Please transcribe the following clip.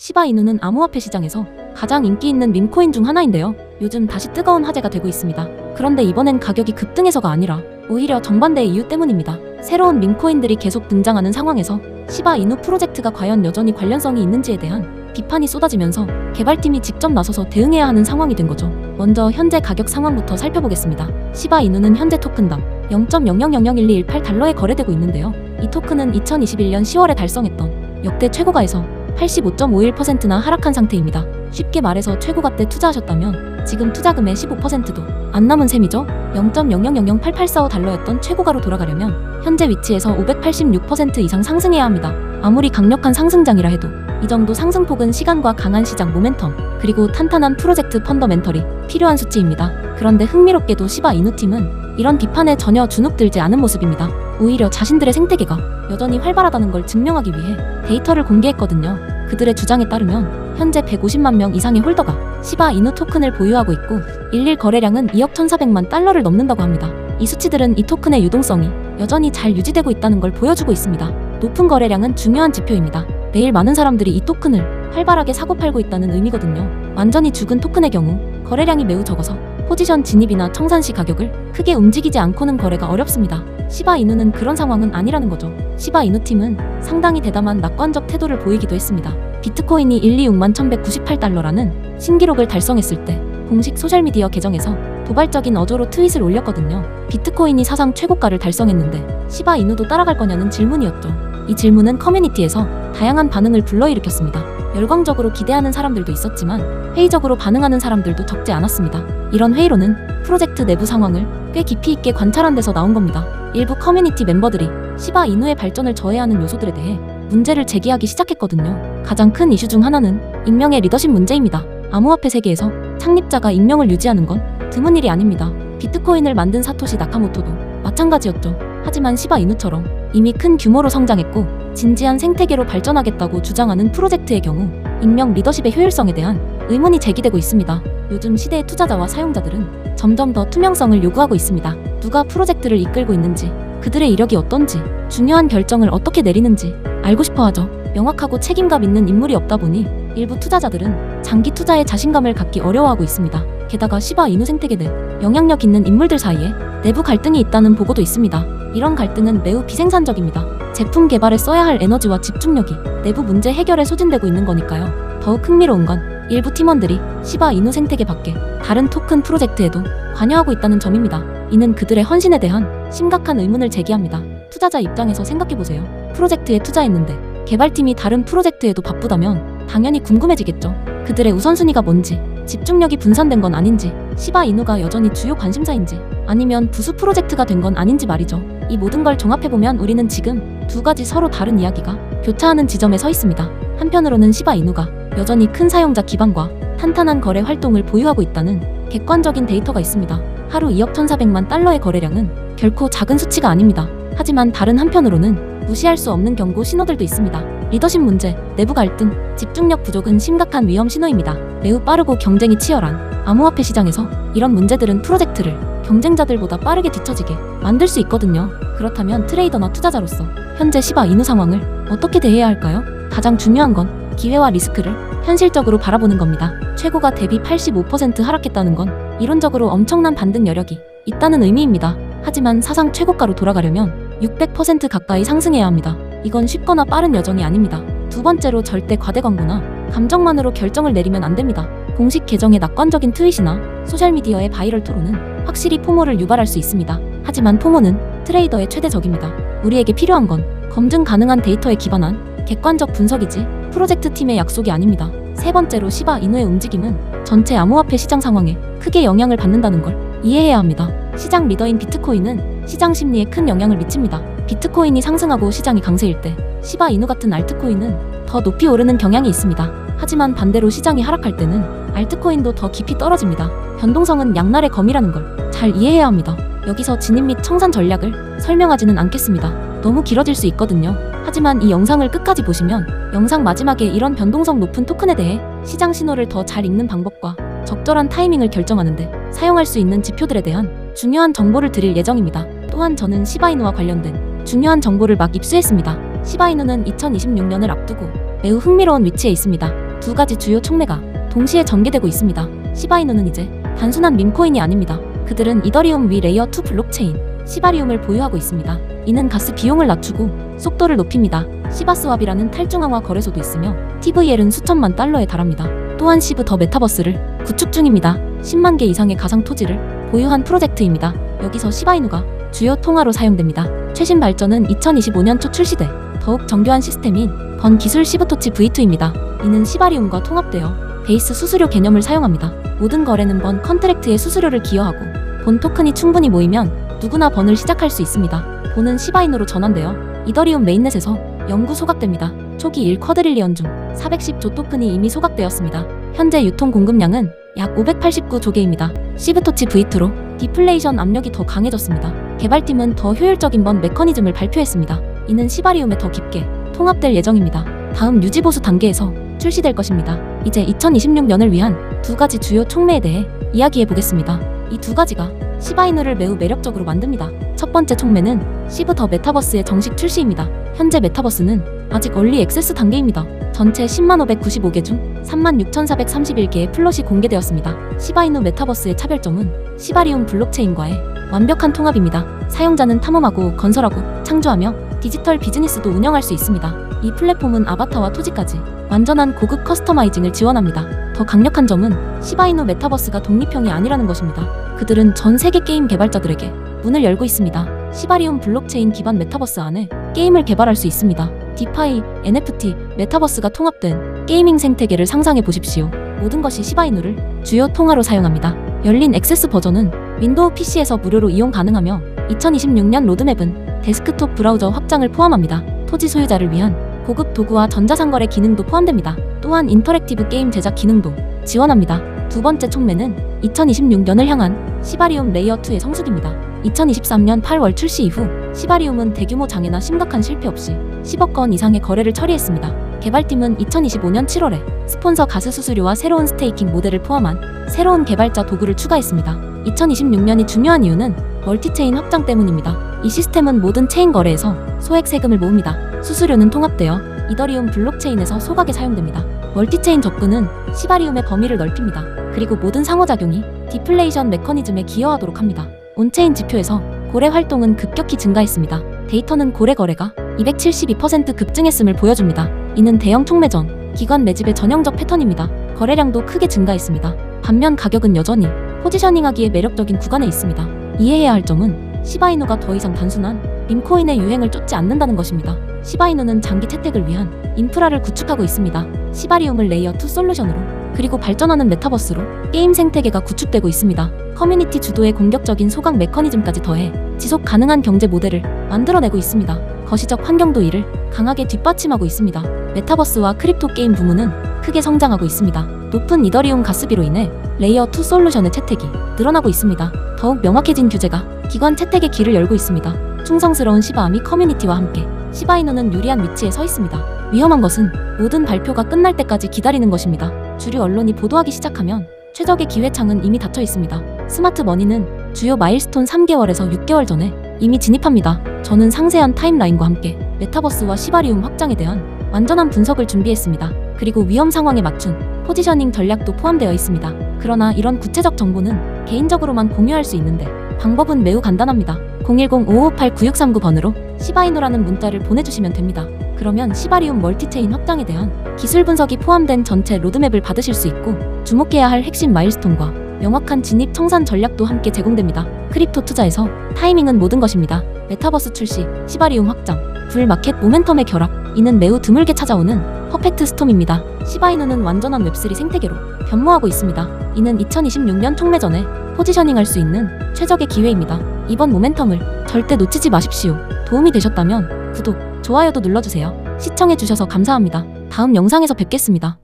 시바이누는 암호화폐 시장에서 가장 인기 있는 밈코인 중 하나인데요. 요즘 다시 뜨거운 화제가 되고 있습니다. 그런데 이번엔 가격이 급등해서가 아니라 오히려 정반대의 이유 때문입니다. 새로운 밈코인들이 계속 등장하는 상황에서 시바이누 프로젝트가 과연 여전히 관련성이 있는지에 대한 비판이 쏟아지면서 개발팀이 직접 나서서 대응해야 하는 상황이 된 거죠. 먼저 현재 가격 상황부터 살펴보겠습니다. 시바이누는 현재 토큰당 0.00001218달러에 거래되고 있는데요. 이 토큰은 2021년 10월에 달성했던 역대 최고가에서 85.51%나 하락한 상태입니다. 쉽게 말해서 최고가 때 투자하셨다면 지금 투자금의 15%도 안 남은 셈이죠. 0.00008845달러였던 최고가로 돌아가려면 현재 위치에서 586% 이상 상승해야 합니다. 아무리 강력한 상승장이라 해도 이 정도 상승폭은 시간과 강한 시장 모멘텀 그리고 탄탄한 프로젝트 펀더멘털이 필요한 수치입니다. 그런데 흥미롭게도 시바이누 팀은 이런 비판에 전혀 주눅들지 않은 모습입니다. 오히려 자신들의 생태계가 여전히 활발하다는 걸 증명하기 위해 데이터를 공개했거든요. 그들의 주장에 따르면 현재 150만 명 이상의 홀더가 시바이누 토큰을 보유하고 있고 일일 거래량은 2억 1,400만 달러를 넘는다고 합니다. 이 수치들은 이 토큰의 유동성이 여전히 잘 유지되고 있다는 걸 보여주고 있습니다. 높은 거래량은 중요한 지표입니다. 매일 많은 사람들이 이 토큰을 활발하게 사고팔고 있다는 의미거든요. 완전히 죽은 토큰의 경우 거래량이 매우 적어서 포지션 진입이나 청산 시 가격을 크게 움직이지 않고는 거래가 어렵습니다. 시바이누는 그런 상황은 아니라는 거죠. 시바이누 팀은 상당히 대담한 낙관적 태도를 보이기도 했습니다. 비트코인이 126만 1,198달러라는 신기록을 달성했을 때 공식 소셜미디어 계정에서 도발적인 어조로 트윗을 올렸거든요. 비트코인이 사상 최고가를 달성했는데 시바이누도 따라갈 거냐는 질문이었죠. 이 질문은 커뮤니티에서 다양한 반응을 불러일으켰습니다. 열광적으로 기대하는 사람들도 있었지만 회의적으로 반응하는 사람들도 적지 않았습니다. 이런 회의로는 프로젝트 내부 상황을 꽤 깊이 있게 관찰한 데서 나온 겁니다. 일부 커뮤니티 멤버들이 시바이누의 발전을 저해하는 요소들에 대해 문제를 제기하기 시작했거든요. 가장 큰 이슈 중 하나는 익명의 리더십 문제입니다. 암호화폐 세계에서 창립자가 익명을 유지하는 건 드문 일이 아닙니다. 비트코인을 만든 사토시 나카모토도 마찬가지였죠. 하지만 시바이누처럼 이미 큰 규모로 성장했고 진지한 생태계로 발전하겠다고 주장하는 프로젝트의 경우 익명 리더십의 효율성에 대한 의문이 제기되고 있습니다. 요즘 시대의 투자자와 사용자들은 점점 더 투명성을 요구하고 있습니다. 누가 프로젝트를 이끌고 있는지, 그들의 이력이 어떤지, 중요한 결정을 어떻게 내리는지 알고 싶어 하죠. 명확하고 책임감 있는 인물이 없다 보니 일부 투자자들은 장기 투자에 자신감을 갖기 어려워하고 있습니다. 게다가 시바이누 생태계 내 영향력 있는 인물들 사이에 내부 갈등이 있다는 보고도 있습니다. 이런 갈등은 매우 비생산적입니다. 제품 개발에 써야 할 에너지와 집중력이 내부 문제 해결에 소진되고 있는 거니까요. 더욱 흥미로운 건 일부 팀원들이 시바이누 생태계 밖에 다른 토큰 프로젝트에도 관여하고 있다는 점입니다. 이는 그들의 헌신에 대한 심각한 의문을 제기합니다. 투자자 입장에서 생각해보세요. 프로젝트에 투자했는데 개발팀이 다른 프로젝트에도 바쁘다면 당연히 궁금해지겠죠. 그들의 우선순위가 뭔지, 집중력이 분산된 건 아닌지, 시바이누가 여전히 주요 관심사인지, 아니면 부수 프로젝트가 된 건 아닌지 말이죠. 이 모든 걸 종합해보면 우리는 지금 두 가지 서로 다른 이야기가 교차하는 지점에 서 있습니다. 한편으로는 시바이누가 여전히 큰 사용자 기반과 탄탄한 거래 활동을 보유하고 있다는 객관적인 데이터가 있습니다. 하루 2억 1,400만 달러의 거래량은 결코 작은 수치가 아닙니다. 하지만 다른 한편으로는 무시할 수 없는 경고 신호들도 있습니다. 리더십 문제, 내부 갈등, 집중력 부족은 심각한 위험 신호입니다. 매우 빠르고 경쟁이 치열한 암호화폐 시장에서 이런 문제들은 프로젝트를 경쟁자들보다 빠르게 뒤처지게 만들 수 있거든요. 그렇다면 트레이더나 투자자로서 현재 시바이누 상황을 어떻게 대해야 할까요? 가장 중요한 건 기회와 리스크를 현실적으로 바라보는 겁니다. 최고가 대비 85% 하락했다는 건 이론적으로 엄청난 반등 여력이 있다는 의미입니다. 하지만 사상 최고가로 돌아가려면 600% 가까이 상승해야 합니다. 이건 쉽거나 빠른 여정이 아닙니다. 두 번째로 절대 과대 광고나 감정만으로 결정을 내리면 안 됩니다. 공식 계정의 낙관적인 트윗이나 소셜미디어의 바이럴 토론은 확실히 포모를 유발할 수 있습니다. 하지만 포모는 트레이더의 최대 적입니다. 우리에게 필요한 건 검증 가능한 데이터에 기반한 객관적 분석이지 프로젝트 팀의 약속이 아닙니다. 세 번째로 시바이누의 움직임은 전체 암호화폐 시장 상황에 크게 영향을 받는다는 걸 이해해야 합니다. 시장 리더인 비트코인은 시장 심리에 큰 영향을 미칩니다. 비트코인이 상승하고 시장이 강세일 때 시바이누 같은 알트코인은 더 높이 오르는 경향이 있습니다. 하지만 반대로 시장이 하락할 때는 알트코인도 더 깊이 떨어집니다. 변동성은 양날의 검이라는 걸 잘 이해해야 합니다. 여기서 진입 및 청산 전략을 설명하지는 않겠습니다. 너무 길어질 수 있거든요. 하지만 이 영상을 끝까지 보시면 영상 마지막에 이런 변동성 높은 토큰에 대해 시장 신호를 더 잘 읽는 방법과 적절한 타이밍을 결정하는데 사용할 수 있는 지표들에 대한 중요한 정보를 드릴 예정입니다. 또한 저는 시바이누와 관련된 중요한 정보를 막 입수했습니다. 시바이누는 2026년을 앞두고 매우 흥미로운 위치에 있습니다. 두 가지 주요 촉매가 동시에 전개되고 있습니다. 시바이누는 이제 단순한 밈코인이 아닙니다. 그들은 이더리움 위 레이어 2 블록체인 시바리움을 보유하고 있습니다. 이는 가스 비용을 낮추고 속도를 높입니다. 시바스왑이라는 탈중앙화 거래소도 있으며 TVL은 수천만 달러에 달합니다. 또한 시브 더 메타버스를 구축 중입니다. 10만 개 이상의 가상 토지를 보유한 프로젝트입니다. 여기서 시바이누가 주요 통화로 사용됩니다. 최신 발전은 2025년 초 출시돼 더욱 정교한 시스템인 번 기술 시브토치 V2입니다. 이는 시바리움과 통합되어 베이스 수수료 개념을 사용합니다. 모든 거래는 번 컨트랙트의 수수료를 기여하고 본 토큰이 충분히 모이면 누구나 번을 시작할 수 있습니다. 본은 시바이누로 전환되어 이더리움 메인넷에서 영구 소각됩니다. 초기 1쿼드릴리언 중 410조 토큰이 이미 소각되었습니다. 현재 유통 공급량은 약 589조 개입니다. 시브토치 V2로 디플레이션 압력이 더 강해졌습니다. 개발팀은 더 효율적인 번 메커니즘을 발표했습니다. 이는 시바리움에 더 깊게 통합될 예정입니다. 다음 유지보수 단계에서 출시될 것입니다. 이제 2026년을 위한 두 가지 주요 촉매에 대해 이야기해 보겠습니다. 이 두 가지가 시바이누를 매우 매력적으로 만듭니다. 첫 번째 촉매는 시브 더 메타버스의 정식 출시입니다. 현재 메타버스는 아직 얼리 액세스 단계입니다. 전체 10만 595개 중 36,431개의 플롯이 공개되었습니다. 시바이누 메타버스의 차별점은 시바리움 블록체인과의 완벽한 통합입니다. 사용자는 탐험하고 건설하고 창조하며 디지털 비즈니스도 운영할 수 있습니다. 이 플랫폼은 아바타와 토지까지 완전한 고급 커스터마이징을 지원합니다. 더 강력한 점은 시바이누 메타버스가 독립형이 아니라는 것입니다. 그들은 전 세계 게임 개발자들에게 문을 열고 있습니다. 시바리움 블록체인 기반 메타버스 안에 게임을 개발할 수 있습니다. 디파이, NFT, 메타버스가 통합된 게이밍 생태계를 상상해 보십시오. 모든 것이 시바이누를 주요 통화로 사용합니다. 열린 액세스 버전은 윈도우 PC에서 무료로 이용 가능하며 2026년 로드맵은 데스크톱 브라우저 확장을 포함합니다. 토지 소유자를 위한 고급 도구와 전자상거래 기능도 포함됩니다. 또한 인터랙티브 게임 제작 기능도 지원합니다. 두 번째 촉매는 2026년을 향한 시바리움 레이어 2의 성숙입니다. 2023년 8월 출시 이후 시바리움은 대규모 장애나 심각한 실패 없이 10억 건 이상의 거래를 처리했습니다. 개발팀은 2025년 7월에 스폰서 가스 수수료와 새로운 스테이킹 모델을 포함한 새로운 개발자 도구를 추가했습니다. 2026년이 중요한 이유는 멀티체인 확장 때문입니다. 이 시스템은 모든 체인 거래에서 소액 세금을 모읍니다. 수수료는 통합되어 이더리움 블록체인에서 소각에 사용됩니다. 멀티체인 접근은 시바리움의 범위를 넓힙니다. 그리고 모든 상호작용이 디플레이션 메커니즘에 기여하도록 합니다. 온체인 지표에서 고래 활동은 급격히 증가했습니다. 데이터는 고래 거래가 272% 급증했음을 보여줍니다. 이는 대형 촉매 전 기관 매집의 전형적 패턴입니다. 거래량도 크게 증가했습니다. 반면 가격은 여전히 포지셔닝하기에 매력적인 구간에 있습니다. 이해해야 할 점은 시바이누가 더 이상 단순한 밈코인의 유행을 쫓지 않는다는 것입니다. 시바이누는 장기 채택을 위한 인프라를 구축하고 있습니다. 시바리움을 레이어 2 솔루션으로 그리고 발전하는 메타버스로 게임 생태계가 구축되고 있습니다. 커뮤니티 주도의 공격적인 소각 메커니즘까지 더해 지속 가능한 경제 모델을 만들어내고 있습니다. 거시적 환경도 이를 강하게 뒷받침하고 있습니다. 메타버스와 크립토 게임 부문은 크게 성장하고 있습니다. 높은 이더리움 가스비로 인해 레이어 2 솔루션의 채택이 늘어나고 있습니다. 더욱 명확해진 규제가 기관 채택의 길을 열고 있습니다. 충성스러운 시바아미 커뮤니티와 함께 시바이누는 유리한 위치에 서 있습니다. 위험한 것은 모든 발표가 끝날 때까지 기다리는 것입니다. 주류 언론이 보도하기 시작하면 최적의 기회창은 이미 닫혀 있습니다. 스마트 머니는 주요 마일스톤 3개월에서 6개월 전에 이미 진입합니다. 저는 상세한 타임라인과 함께 메타버스와 시바리움 확장에 대한 완전한 분석을 준비했습니다. 그리고 위험 상황에 맞춘 포지셔닝 전략도 포함되어 있습니다. 그러나 이런 구체적 정보는 개인적으로만 공유할 수 있는데 방법은 매우 간단합니다. 010-558-9639번으로 시바이누라는 문자를 보내주시면 됩니다. 그러면 시바리움 멀티체인 확장에 대한 기술 분석이 포함된 전체 로드맵을 받으실 수 있고 주목해야 할 핵심 마일스톤과 명확한 진입 청산 전략도 함께 제공됩니다. 크립토 투자에서 타이밍은 모든 것입니다. 메타버스 출시, 시바리움 확장, 불마켓 모멘텀의 결합, 이는 매우 드물게 찾아오는 퍼펙트 스톰입니다. 시바이누는 완전한 웹3 생태계로 변모하고 있습니다. 이는 2026년 촉매 전에 포지셔닝할 수 있는 최적의 기회입니다. 이번 모멘텀을 절대 놓치지 마십시오. 도움이 되셨다면 구독, 좋아요도 눌러주세요. 시청해주셔서 감사합니다. 다음 영상에서 뵙겠습니다.